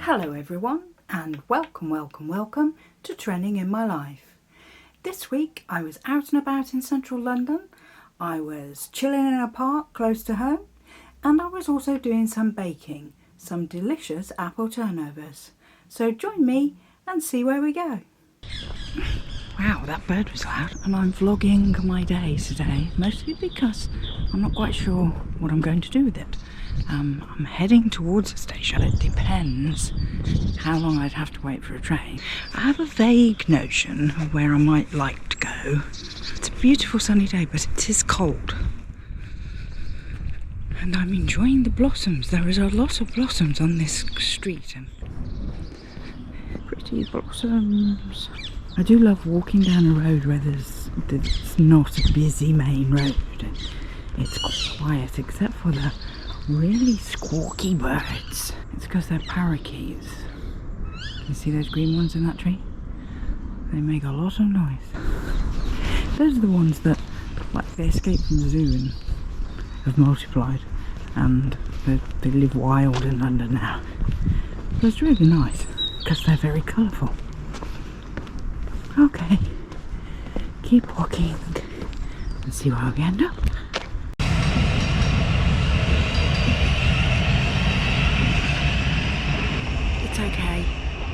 Hello everyone, and welcome to Trending in My Life. This week I was out and about in central London. I was chilling in a park close to home, and I was also doing some baking, some delicious apple turnovers. So join me and see where we go. Wow, that bird was loud, and I'm vlogging my day today, mostly because I'm not quite sure what I'm going to do with it. I'm heading towards a station. It depends how long I'd have to wait for a train. I have a vague notion of where I might like to go. It's a beautiful sunny day, but it is cold. And I'm enjoying the blossoms. There is a lot of blossoms on this street. And pretty blossoms. I do love walking down a road where there's not a busy main road. It's quiet except for the really squawky birds. It's because they're parakeets. Can you see those green ones in that tree? They make a lot of noise. Those are the ones that, like, they escaped from the zoo and have multiplied, and they live wild in London now. But it's really nice because they're very colourful. Okay, keep walking and see where we end up. It's okay,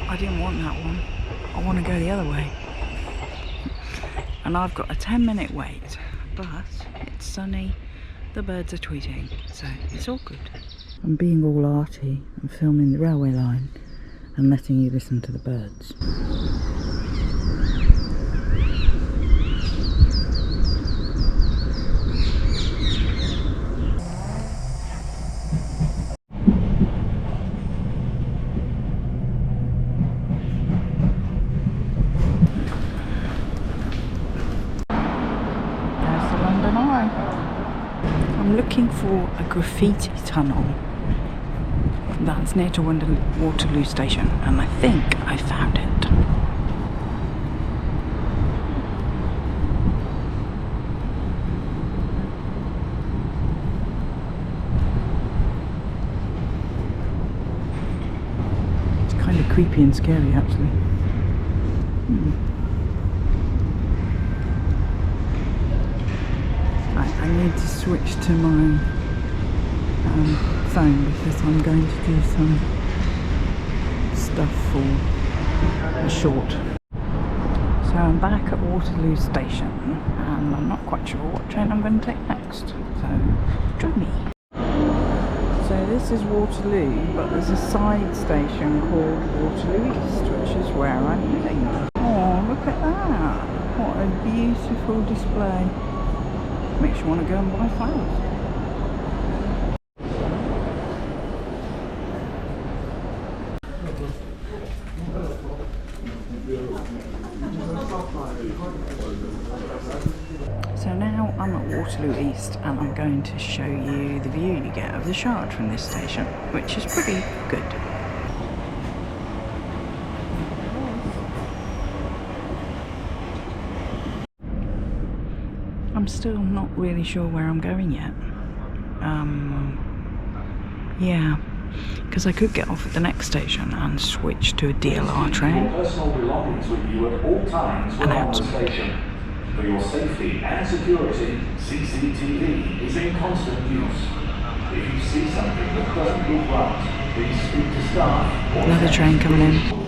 I didn't want that one. I want to go the other way. And I've got a 10-minute wait, but it's sunny, the birds are tweeting, so it's all good. I'm being all arty and filming the railway line and letting you listen to the birds. I'm looking for a graffiti tunnel that's near to Waterloo Station, and I think I found it. It's kind of creepy and scary actually. I need to switch to my phone because I'm going to do some stuff for a short. So I'm back at Waterloo Station and I'm not quite sure what train I'm going to take next, so join me. So this is Waterloo, but there's a side station called Waterloo East, which is where I'm heading. Oh, look at that! What a beautiful display. Makes you want to go and buy flowers. So now I'm at Waterloo East and I'm going to show you the view you get of the Shard from this station, which is pretty good. I'm still not really sure where I'm going yet. Yeah, because I could get off at the next station and switch to a DLR train and outside. For your safety and security, CCTV is in constant use. If you see something that doesn't look right, please speak to staff. Another train coming in.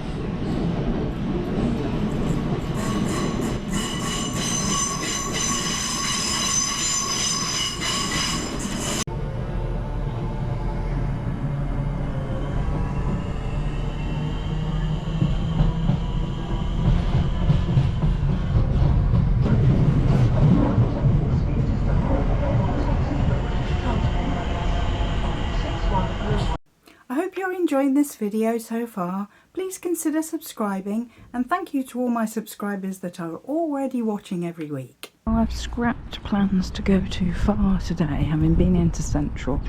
I hope you're enjoying this video so far. Please consider subscribing, and thank you to all my subscribers that are already watching every week. I've scrapped plans to go too far today, having been into Central.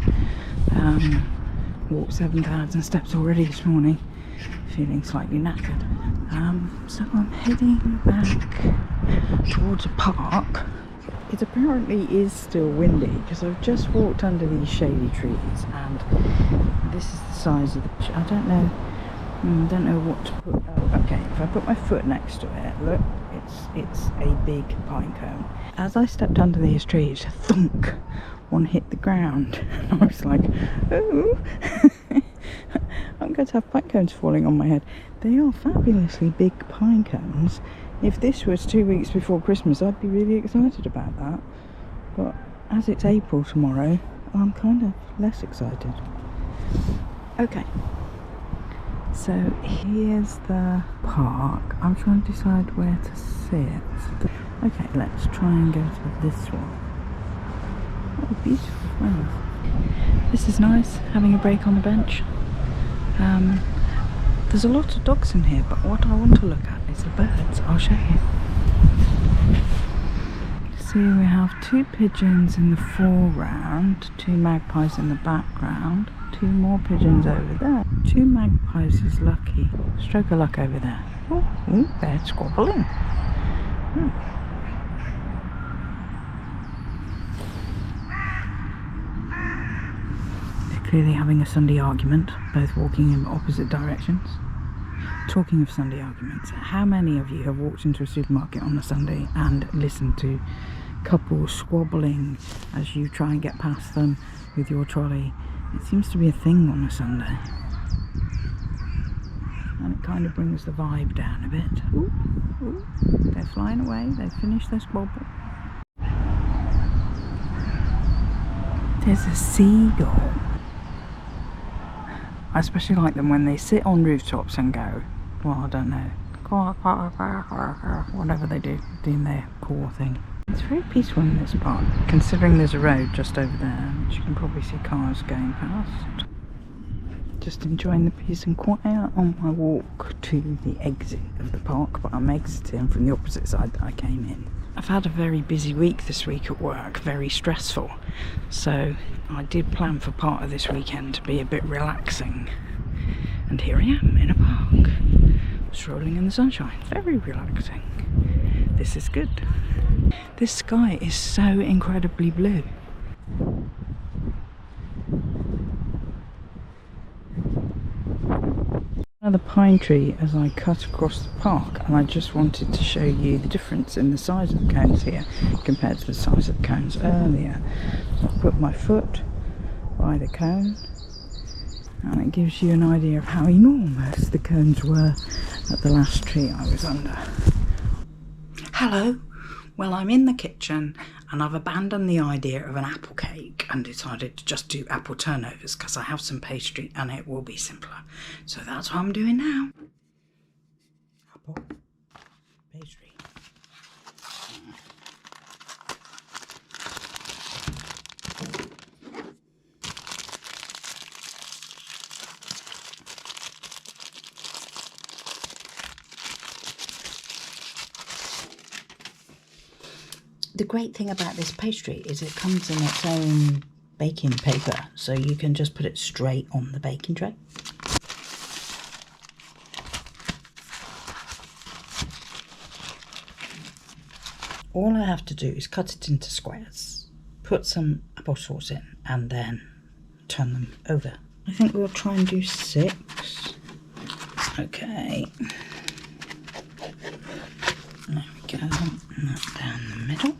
Walked 7,000 steps already this morning, feeling slightly knackered. So I'm heading back towards a park. It apparently is still windy because I've just walked under these shady trees, and this is the size of the... I don't know I don't know what to put. Oh, okay, if I put my foot next to it, look, it's a big pine cone. As I stepped under these trees, thunk, one hit the ground. And I was like, oh, I'm going to have pine cones falling on my head. They are fabulously big pine cones. If this was 2 weeks before Christmas, I'd be really excited about that. But as it's April tomorrow, I'm kind of less excited. Okay. So here's the park. I'm trying to decide where to sit. Okay, let's try and go to this one. Oh, beautiful flowers. This is nice, having a break on the bench. There's a lot of dogs in here, but what I want to look at is the birds. I'll show you. See, we have 2 pigeons in the foreground, 2 magpies in the background, 2 more pigeons over there. 2 magpies is lucky. Stroke of luck over there. Oh, they're squabbling. They're clearly having a Sunday argument, both walking in opposite directions. Talking of Sunday arguments, how many of you have walked into a supermarket on a Sunday and listened to couples squabbling as you try and get past them with your trolley? It seems to be a thing on a Sunday, and it kind of brings the vibe down a bit. Ooh, they're flying away, they've finished their squabble. There's a seagull. I especially like them when they sit on rooftops and go, well, I don't know, whatever they do, doing their core thing. It's very peaceful in this park, considering there's a road just over there, which you can probably see cars going past. Just enjoying the peace and quiet on my walk to the exit of the park, but I'm exiting from the opposite side that I came in. I've had a very busy week this week at work, very stressful, so I did plan for part of this weekend to be a bit relaxing. And here I am in a park, strolling in the sunshine, very relaxing. This is good. This sky is so incredibly blue. Another pine tree as I cut across the park, and I just wanted to show you the difference in the size of the cones here compared to the size of the cones earlier. So I put my foot by the cone, and it gives you an idea of how enormous the cones were at the last tree I was under. Hello. Well, I'm in the kitchen and I've abandoned the idea of an apple cake and decided to just do apple turnovers because I have some pastry and it will be simpler. So that's what I'm doing now. Apple pastry. The great thing about this pastry is it comes in its own baking paper, so you can just put it straight on the baking tray. All I have to do is cut it into squares, put some applesauce in, and then turn them over. I think we'll try and do 6. Okay. There we go, and that down the middle.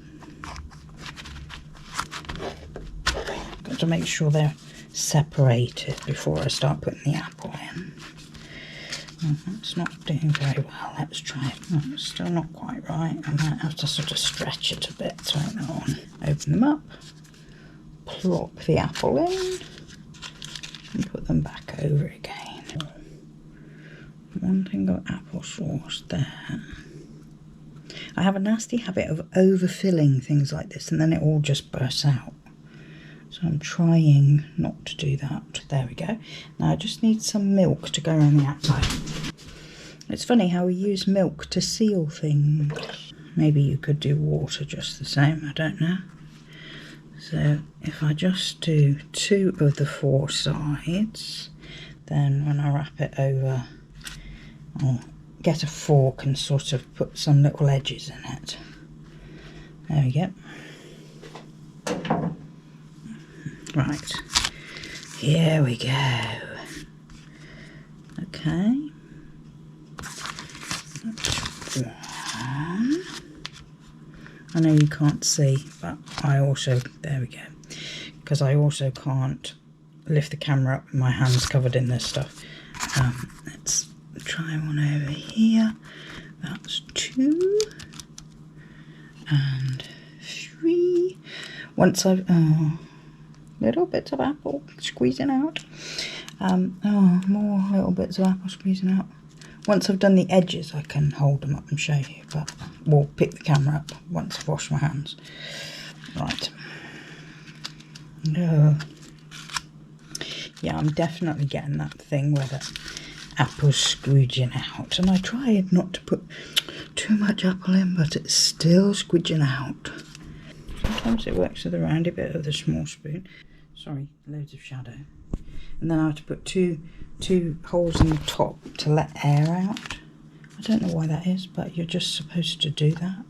Got to make sure they're separated before I start putting the apple in. It's not doing very well. Let's try it. Oh, it's still not quite right. I might have to sort of stretch it a bit to make that one. Open them up, plop the apple in, and put them back over again. One thing of applesauce there. I have a nasty habit of overfilling things like this and then it all just bursts out. So I'm trying not to do that. There we go. Now I just need some milk to go around the outside. It's funny how we use milk to seal things. Maybe you could do water just the same, I don't know. So if I just do 2 of the 4 sides, then when I wrap it over, I'll get a fork and sort of put some little edges in it. There we go. Right, here we go. Okay, That's one. I know you can't see, but I also, there we go, because I also can't lift the camera up with my hands covered in this stuff. Let's try one over here. That's 2 and 3. Once I've little bits of apple squeezing out. More little bits of apple squeezing out. Once I've done the edges, I can hold them up and show you, but we'll pick the camera up once I've washed my hands. Right. Yeah, I'm definitely getting that thing where the apple's squeezing out, and I tried not to put too much apple in, but it's still squeezing out. Sometimes it works with the roundy bit of the small spoon. Sorry, loads of shadow. And then I have to put two holes in the top to let air out. I don't know why that is, but you're just supposed to do that.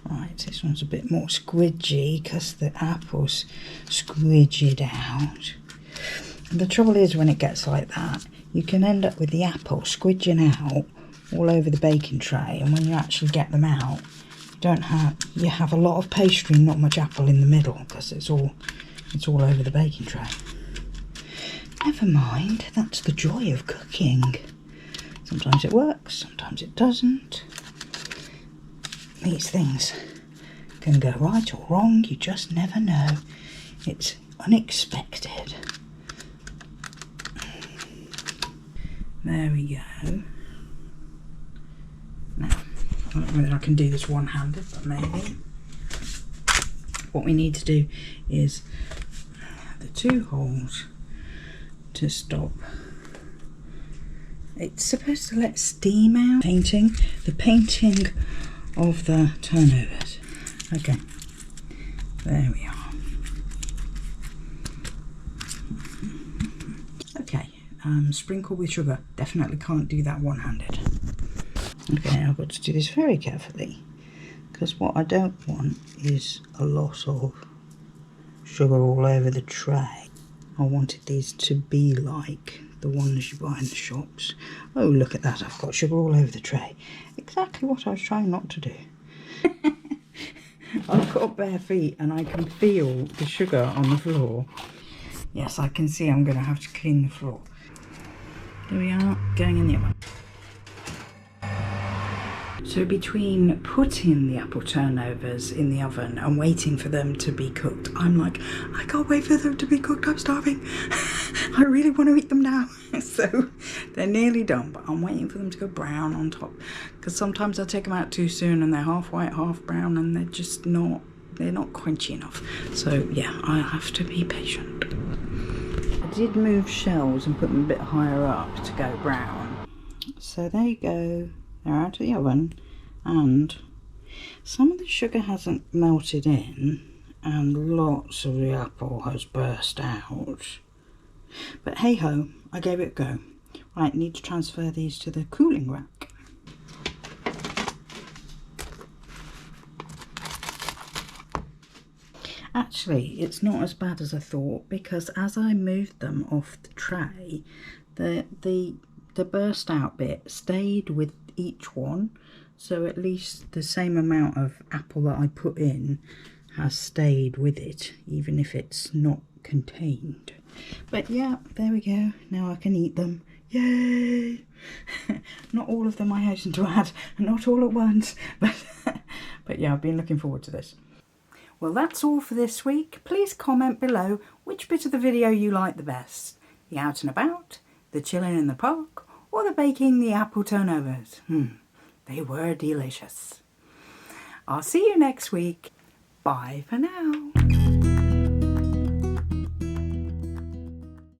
Right, this one's a bit more squidgy because the apple's squidged out. And the trouble is, when it gets like that, you can end up with the apple squidging out all over the baking tray, and when you actually get them out, you have a lot of pastry, not much apple in the middle, because it's all over the baking tray. Never mind, that's the joy of cooking. Sometimes it works, sometimes it doesn't. These things can go right or wrong, you just never know. It's unexpected. There we go. Now, I don't know whether I can do this one-handed, but maybe. What we need to do is the 2 holes to stop. It's supposed to let steam out. The painting of the turnovers. Okay, there we are. Okay, sprinkle with sugar. Definitely can't do that one-handed. Okay, I've got to do this very carefully, because what I don't want is a lot of sugar all over the tray. I wanted these to be like the ones you buy in the shops. Oh, look at that, I've got sugar all over the tray. Exactly what I was trying not to do. I've got bare feet and I can feel the sugar on the floor. Yes, I can see I'm going to have to clean the floor. There we are, going in the oven. So between putting the apple turnovers in the oven and waiting for them to be cooked, I'm like, I can't wait for them to be cooked, I'm starving. I really want to eat them now. So they're nearly done, but I'm waiting for them to go brown on top, because sometimes I take them out too soon and they're half white, half brown, and they're just not crunchy enough. So yeah, I have to be patient. I did move shells and put them a bit higher up to go brown. So there you go. They're out of the oven, and some of the sugar hasn't melted in and lots of the apple has burst out. But hey ho, I gave it a go. Right, need to transfer these to the cooling rack. Actually, it's not as bad as I thought, because as I moved them off the tray, the burst out bit stayed with each one, so at least the same amount of apple that I put in has stayed with it, even if it's not contained. But yeah, there we go, now I can eat them. Yay! Not all of them, I hasten to add, not all at once, but yeah, I've been looking forward to this. Well, that's all for this week. Please comment below which bit of the video you like the best. The out and about, the chilling in the park, or the baking the apple turnovers. They were delicious. I'll see you next week. Bye for now.